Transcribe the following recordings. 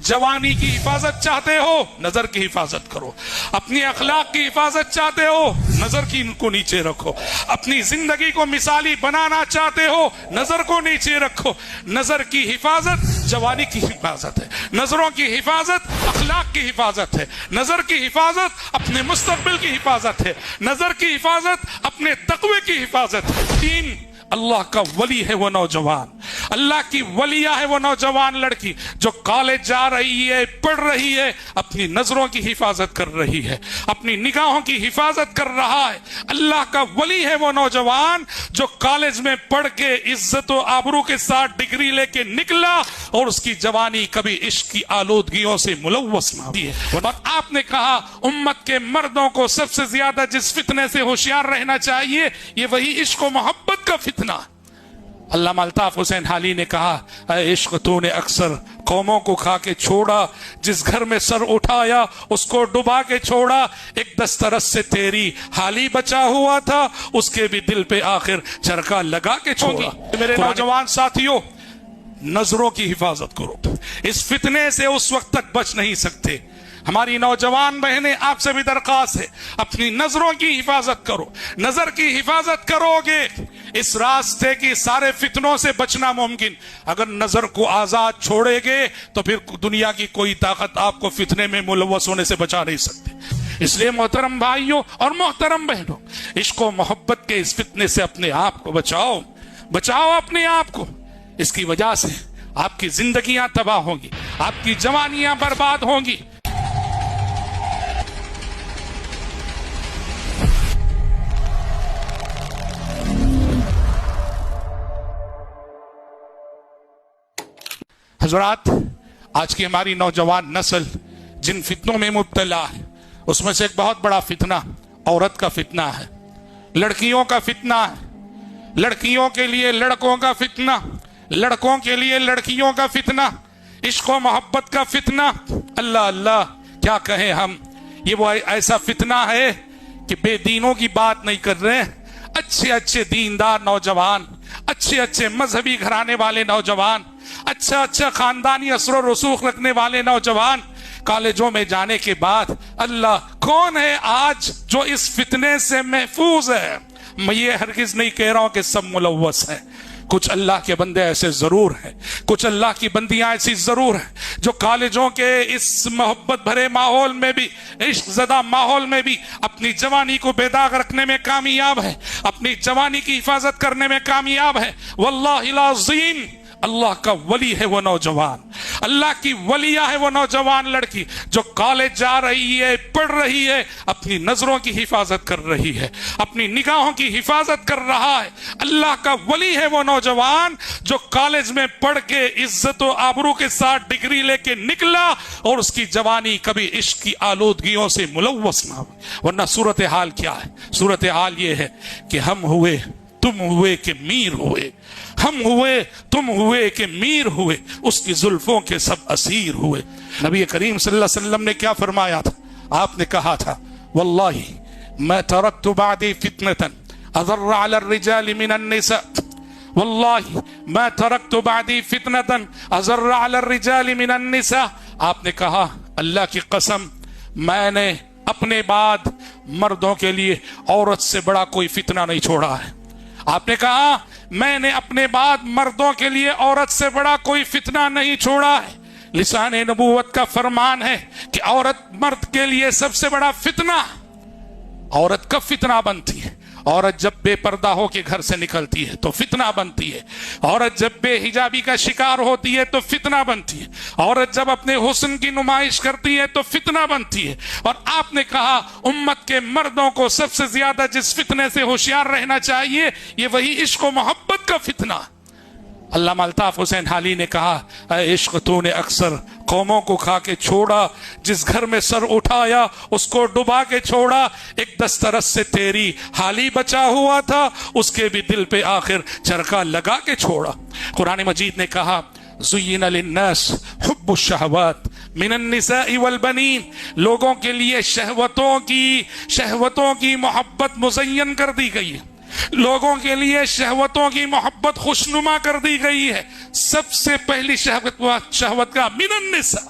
जवानी की हिफाजत चाहते हो, नजर की हिफाजत करो। अपनी अखलाक की हिफाजत चाहते हो, नजर की को नीचे रखो। अपनी जिंदगी को मिसाली बनाना चाहते हो, नजर को नीचे रखो। नजर की हिफाजत जवानी की हिफाजत है, नजरों की हिफाजत अखलाक की हिफाजत है, नजर की हिफाजत अपने मुस्तकबिल की हिफाजत है, नजर की हिफाजत अपने तकवे की हिफाजत है। तीन, अल्लाह का वली है वो नौजवान, अल्लाह की वलिया है वो नौजवान लड़की जो कॉलेज जा रही है, पढ़ रही है, अपनी नजरों की हिफाजत कर रही है, अपनी निगाहों की हिफाजत कर रहा है। अल्लाह का वली है वो नौजवान जो कॉलेज में पढ़ के इज्जत और आबरू के साथ डिग्री लेके निकला और उसकी जवानी कभी इश्क की आलूदगियों से मुलव्वस ना हुई है। और आपने कहा उम्मत के मर्दों को सबसे ज्यादा जिस फितने से होशियार रहना चाहिए ये वही इश्क और मोहब्बत का फितना। अल्लामा अल्ताफ हुसैन हाली ने कहा, ऐ इश्क तूने अक्सर कौमों को खा के छोड़ा, जिस घर में सर उठाया उसको डुबा के छोड़ा, एक दस्तरस से तेरी हाली बचा हुआ था, उसके भी दिल पे आखिर चरखा लगा के छोड़ा। मेरे नौजवान साथियों, नजरों की हिफाजत करो, इस फितने से उस वक्त तक बच नहीं सकते। हमारी नौजवान बहनें आपसे भी दरख्वास्त है, अपनी नजरों की हिफाजत करो। नजर की हिफाजत करोगे इस रास्ते की सारे फितनों से बचना मुमकिन। अगर नजर को आजाद छोड़ेगे तो फिर दुनिया की कोई ताकत आपको फितने में मुलव्वस होने से बचा नहीं सकती। इसलिए मोहतरम भाइयों और मोहतरम बहनों, इश्क और मोहब्बत के इस फितने से अपने आप को बचाओ, बचाओ अपने आप को। इसकी वजह से आपकी जिंदगियां तबाह होंगी, आपकी जवानियां बर्बाद होंगी। हजरात, आज की हमारी नौजवान नस्ल जिन फितनों में मुब्तला है उसमें से एक बहुत बड़ा फितना औरत का फितना है, लड़कियों का फितना है, लड़कियों के लिए लड़कों का फितना, लड़कों के लिए लड़कियों का फितना, इश्क और मोहब्बत का फितना। अल्लाह अल्लाह क्या कहें हम। ये वो ऐसा फितना है कि बेदीनों की बात नहीं कर रहे हैं, अच्छे अच्छे दीनदार नौजवान, अच्छे अच्छे मजहबी घराने वाले नौजवान, अच्छा अच्छा खानदानी असर रसूख रखने वाले नौजवान कॉलेजों में जाने के बाद अल्लाह कौन है आज जो इस फितने से महफूज है। मैं ये हरगिज नहीं कह रहा हूं कि सब मुलव्वस है, कुछ अल्लाह के बंदे ऐसे जरूर हैं, कुछ अल्लाह की बंदियां ऐसी जरूर हैं जो कॉलेजों के इस मोहब्बत भरे माहौल में भी, इश्क ज़दा माहौल में भी अपनी जवानी को बेदाग रखने में कामयाब है, अपनी जवानी की हिफाजत करने में कामयाब है। वल्लाहिल अज़ीम, अल्लाह का वली है वो नौजवान, अल्लाह की वलिया है वो नौजवान लड़की जो कॉलेज जा रही है, पढ़ रही है, अपनी नजरों की हिफाजत कर रही है, अपनी निगाहों की हिफाजत कर रहा है। अल्लाह का वली है वो नौजवान जो कॉलेज में पढ़ के इज्जत और आबरू के साथ डिग्री लेके निकला और उसकी जवानी कभी इश्क की आलूदगियों से मुलव्वस ना हुई। वरना सूरत हाल क्या है? सूरत हाल ये है कि हम हुए तुम हुए कि मीर हुए, हम हुए तुम हुए कि मीर हुए, उसकी जुल्फों के सब असीर हुए। नबी करीम सल्लल्लाहु अलैहि वसल्लम ने क्या फरमाया था? आपने कहा था, वल्लाही मैं तरक्तु बादी फितनतन अज़र्र अला रिजाल मिनन निसा, वल्लाही मैं तरक्तु बादी फितनतन अज़र्र अला रिजाल मिनन निसा। आपने कहा, अल्लाह की कसम मैंने अपने बाद मर्दों के लिए औरत से बड़ा कोई फितना नहीं छोड़ा है। आपने कहा, मैंने अपने बाद मर्दों के लिए औरत से बड़ा कोई फितना नहीं छोड़ा है। लिसान नबूवत का फरमान है कि औरत मर्द के लिए सबसे बड़ा फितना। औरत कब फितना बनती है? औरत जब बेपर्दा हो के घर से निकलती है तो फितना बनती है। औरत जब बेहिजाबी का शिकार होती है तो फितना बनती है। औरत जब अपने हुस्न की नुमाइश करती है तो फितना बनती है। और आपने कहा उम्मत के मर्दों को सबसे ज्यादा जिस फितने से होशियार रहना चाहिए ये वही इश्क और मोहब्बत का फितना। अल्लामा अल्ताफ हुसैन हाली ने कहा, ऐ इश्क तूने अक्सर कौमों को खा के छोड़ा, जिस घर में सर उठाया उसको डुबा के छोड़ा, एक दस्तरस से तेरी हाली बचा हुआ था, उसके भी दिल पे आखिर चरखा लगा के छोड़ा। कुरान मजीद ने कहा, ज़ुय्यिना लिन्नास हुब्बुश शहवात मिनन निसाई वल बनीन, लोगों के लिए शहवतों की मोहब्बत मुज़य्यन कर दी गई है, लोगों के लिए शहवतों की मोहब्बत खुशनुमा कर दी गई है। सबसे पहली शहवत का मिनन निसा,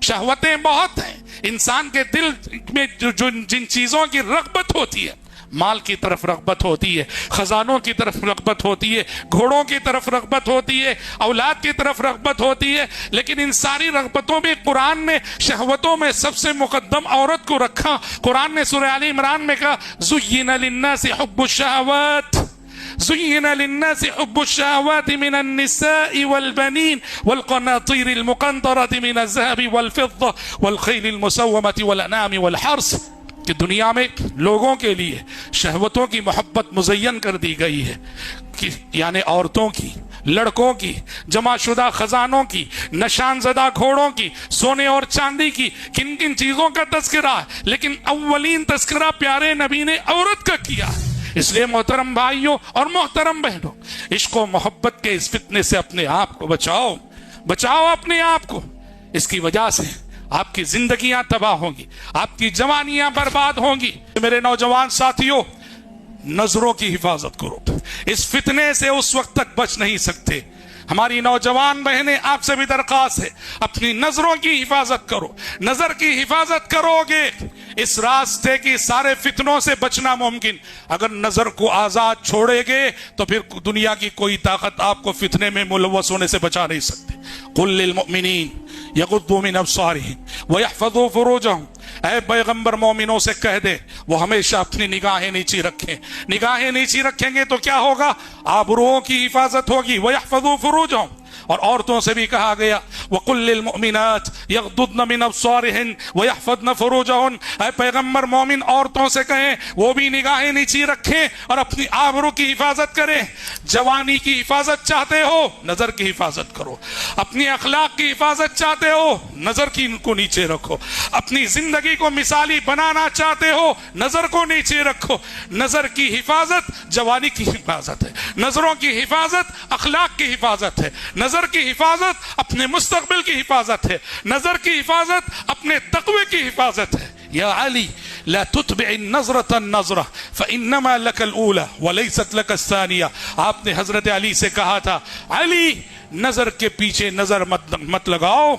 शहवतें बहुत हैं। इंसान के दिल में जिन चीजों की रगबत होती है, माल की तरफ रगबत होती है, खजानों की तरफ रगबत होती है, घोड़ों की तरफ रगबत होती है, औलाद की तरफ रगबत होती है, लेकिन इन सारी रगबतों में कुरान ने शहवतों में सबसे मुकद्दम औरत को रखा। कुरान ने सूरह आल इमरान में कहा, ज़ुय्यिना लिन्नासि हुब्बुश शहवात, ज़ुय्यिना लिन्नासि हुब्बुश शहवाति मिनन निसाइ वल बनीन वल क़नातीरिल मुक़ंतरति मिनज़ ज़हबि वल फ़िद्दा वल ख़ैलिल मुसव्वमति वल अनामि वल हर्स, कि दुनिया में लोगों के लिए शहवतों की मोहब्बत मुज़य्यन कर दी गई है, कि यानी औरतों की, लड़कों की, जमाशुदा खजानों की, नशानजदा घोड़ों की, सोने और चांदी की, किन किन चीजों का तस्करा है, लेकिन अव्वलीन तस्करा प्यारे नबी ने औरत का किया। इसलिए मोहतरम भाइयों और मोहतरम बहनों, इश्क और मोहब्बत के इस फितने से अपने आप को बचाओ, बचाओ अपने आप को। इसकी वजह से आपकी जिंदगियां तबाह होंगी, आपकी जवानियां बर्बाद होंगी। मेरे नौजवान साथियों, नजरों की हिफाजत करो। इस फितने से उस वक्त तक बच नहीं सकते। हमारी नौजवान बहनें, आपसे भी दरख्वास्त है, अपनी नजरों की हिफाजत करो। नजर की हिफाजत करोगे, इस रास्ते की सारे फितनों से बचना मुमकिन। अगर नजर को आजाद छोड़ेगे तो फिर दुनिया की कोई ताकत आपको फितने में मुलव्वस होने से बचा नहीं सकती। कुल लिल मुमिनीन यगुद्दू मिन अब्सारिहिम व यहफज़ू फुरूजहुम, ऐ पैगंबर मोमिनों से कह दे वो हमेशा अपनी निगाहें नीची रखें। निगाहें नीची रखेंगे तो क्या होगा? आबरूओं की हिफाजत होगी। व यहफज़ू फुरूजहुम, और औरतों से भी कहा गया वकुल लिल मुमिनात यगदुद्न मिन अब्सारिहिन व यहफज़न फुरूजहुन, ऐ पैगंबर मोमिन औरतों से कहें वो भी निगाहें नीची रखें और अपनी आबरू की हिफाजत करें। जवानी की हिफाजत चाहते हो, नजर की हिफाजत करो। अपनी अखलाक की हिफाजत चाहते हो, नजर की को नीचे रखो। अपनी जिंदगी को मिसाली बनाना चाहते हो, नजर को नीचे रखो। नजर की हिफाजत जवानी की हिफाजत है, नजरों की हिफाजत अखलाक की हिफाजत है, नजर की हिफाजत अपने मुस्तकबिल की हिफाजत है, नजर की हिफाजत अपने तक़वे की हिफाजत है। या अली ला तुतबिअ नज़रत नज़रा फ़इन्नमा लकल ऊला व लैसत लकस सानिया। आपने हजरत अली से कहा था, अली नजर के पीछे नजर मत लगाओ,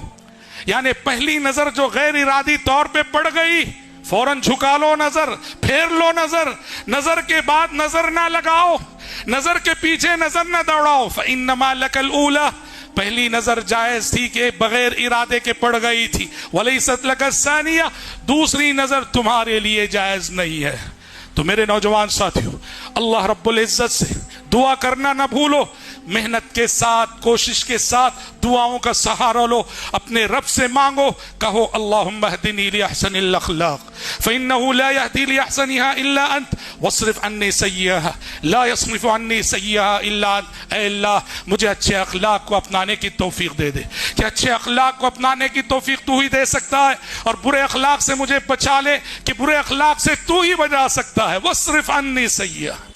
यानी पहली नजर जो गैर इरादी तौर पे पड़ गई, फौरन झुका लो नजर, फेर लो नजर। नजर के बाद नजर ना लगाओ, नजर के पीछे नजर ना दौड़ाओ। फ़इन्नमा लकल ऊला, पहली नजर जायज थी कि बगैर इरादे के पड़ गई थी। वलैसत लकस सानिया, दूसरी नजर तुम्हारे लिए जायज नहीं है। तो मेरे नौजवान साथियों, अल्लाह रब्बुल इज्जत से दुआ करना ना भूलो। मेहनत के साथ, कोशिश के साथ दुआओं का सहारा लो, अपने रब से मांगो, कहो अल्लाहुम्मा हदिनी लिअहसनिल अखलाक फ़इन्नहु ला यहदी लिअहसनिहा इल्ला अंत वस्रिफ अन्नी सय्यहा ला यस्रिफ अन्नी सय्यहा इल्ला अंत। ऐ अल्लाह, मुझे अच्छे अखलाक को अपनाने की तौफीक दे दे, कि अच्छे अखलाक को अपनाने की तौफीक तू ही दे सकता है, और बुरे अखलाक से मुझे बचा ले कि बुरे अखलाक से तू ही बचा सकता है। वस्रिफ अन्नी सय्यहा।